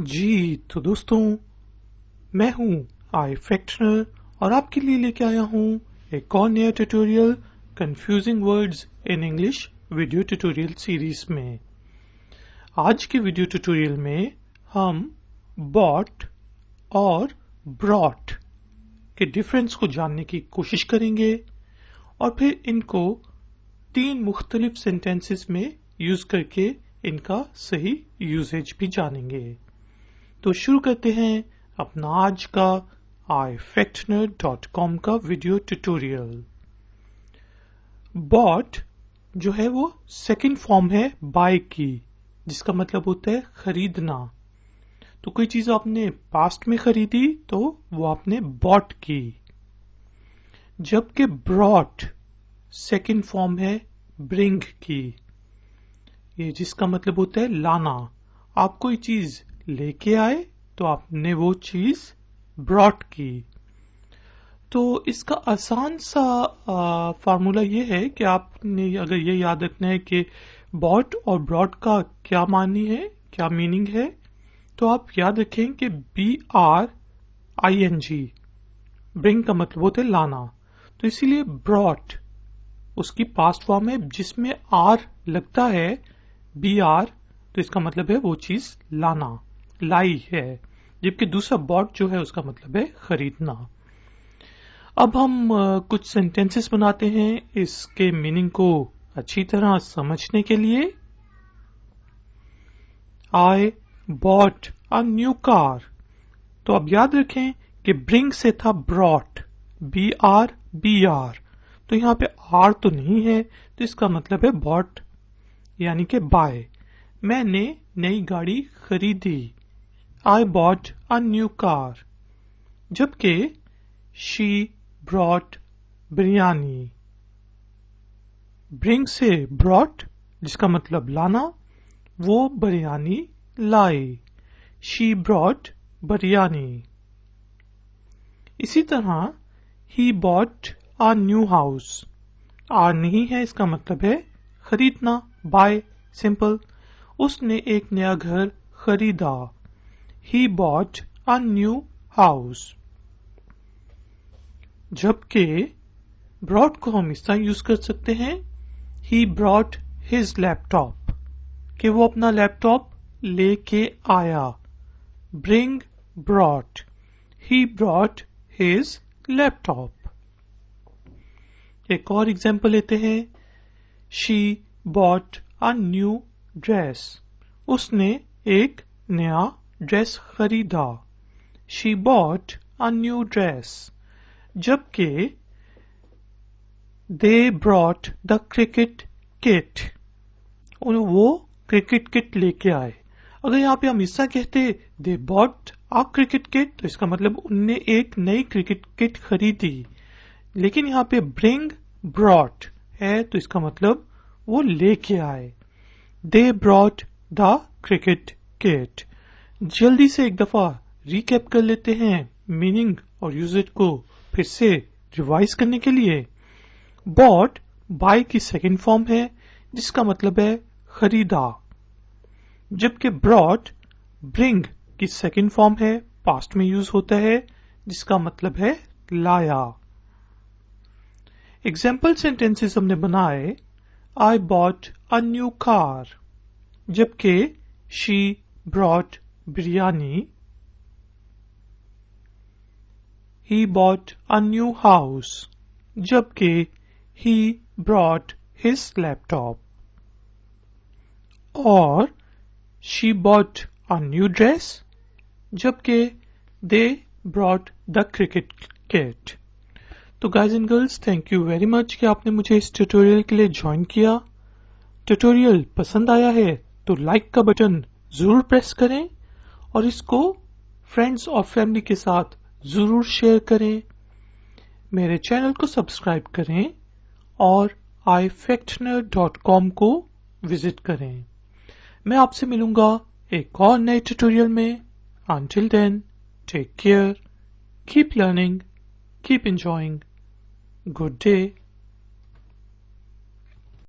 जी तो दोस्तों, मैं हूं आई फैक्टनर और आपके लिए लेके आया हूं एक और नया tutorial confusing words in English video tutorial series में। आज के वीडियो ट्यूटोरियल में हम बॉट और ब्रॉट के डिफरेंस को जानने की कोशिश करेंगे और फिर इनको 3 मुख्तलिफ सेंटेंसेस में यूज करके इनका सही यूसेज भी जानेंगे। तो शुरू करते हैं अपना आज का ifactner.com का वीडियो ट्यूटोरियल। बॉट जो है वो सेकंड फॉर्म है बाय की, जिसका मतलब होता है खरीदना। तो कोई चीज आपने पास्ट में खरीदी तो वो आपने बॉट की। जबकि ब्रॉट सेकंड फॉर्म है ब्रिंग की, ये जिसका मतलब होता है लाना। आप कोई चीज लेके आए तो आपने वो चीज ब्रॉट की। तो इसका आसान सा फार्मूला ये है कि आपने अगर ये याद रखना है कि बॉट और ब्रॉट का क्या मानी है, क्या मीनिंग है, तो आप याद रखें कि BRING ब्रिंग का मतलब होता है लाना। तो इसीलिए ब्रॉट उसकी पास्ट फॉर्म है जिसमें R लगता है, BR, तो इसका मतलब है वो चीज लाना, लाई है। जबकि दूसरा बॉट जो है उसका मतलब है खरीदना। अब हम कुछ सेंटेंसेस बनाते हैं इसके मीनिंग को अच्छी तरह समझने के लिए। आई बॉट अ न्यू कार। तो अब याद रखें कि ब्रिंग से था ब्रॉट, BR। तो यहां पे R तो नहीं है, तो इसका मतलब है बॉट यानी कि बाय। मैंने नई गाड़ी खरीदी, I bought a new car। जबकि she brought बिरयानी। bring से brought जिसका मतलब लाना, वो बिरयानी लाई, she brought बिरयानी। इसी तरह he bought a new house। R नहीं है, इसका मतलब है खरीदना, बाय, सिंपल। उसने एक नया घर खरीदा, He bought a new house। जबकि brought को हम इस तरह यूज कर सकते हैं, He brought his laptop, कि वो अपना लैपटॉप लेके आया। Bring, brought, he brought his laptop। एक और एग्जाम्पल लेते हैं, She bought a new dress। उसने एक नया ड्रेस खरीदा, She bought a new dress। जबकि they brought the cricket kit, वो क्रिकेट किट लेके आए। अगर यहाँ पे हम इसका कहते they bought a cricket kit, तो इसका मतलब उनने एक नई क्रिकेट किट खरीदी। लेकिन यहाँ पे bring, brought है, तो इसका मतलब वो लेके आए। They brought the cricket kit। जल्दी से एक दफा रिकैप कर लेते हैं मीनिंग और यूजेज को फिर से रिवाइज करने के लिए। बॉट बाय की सेकंड फॉर्म है जिसका मतलब है खरीदा। जबकि ब्रॉट ब्रिंग की सेकंड फॉर्म है, पास्ट में यूज होता है, जिसका मतलब है लाया। एग्जाम्पल सेंटेंसेस हमने बनाए, I bought a new car. जबकि she brought biryani, he bought a new house। जबकि he brought his laptop। और she bought a new dress। जबकि they brought the cricket kit। तो guys and girls, thank you very much कि आपने मुझे इस tutorial के लिए ज्वाइन किया। ट्यूटोरियल पसंद आया है तो लाइक का बटन जरूर प्रेस करें और इसको फ्रेंड्स और फैमिली के साथ जरूर शेयर करें। मेरे चैनल को सब्सक्राइब करें और ifactner.com को विजिट करें। मैं आपसे मिलूंगा एक और नए ट्यूटोरियल में। Until then, take care, keep learning, keep enjoying. Good day.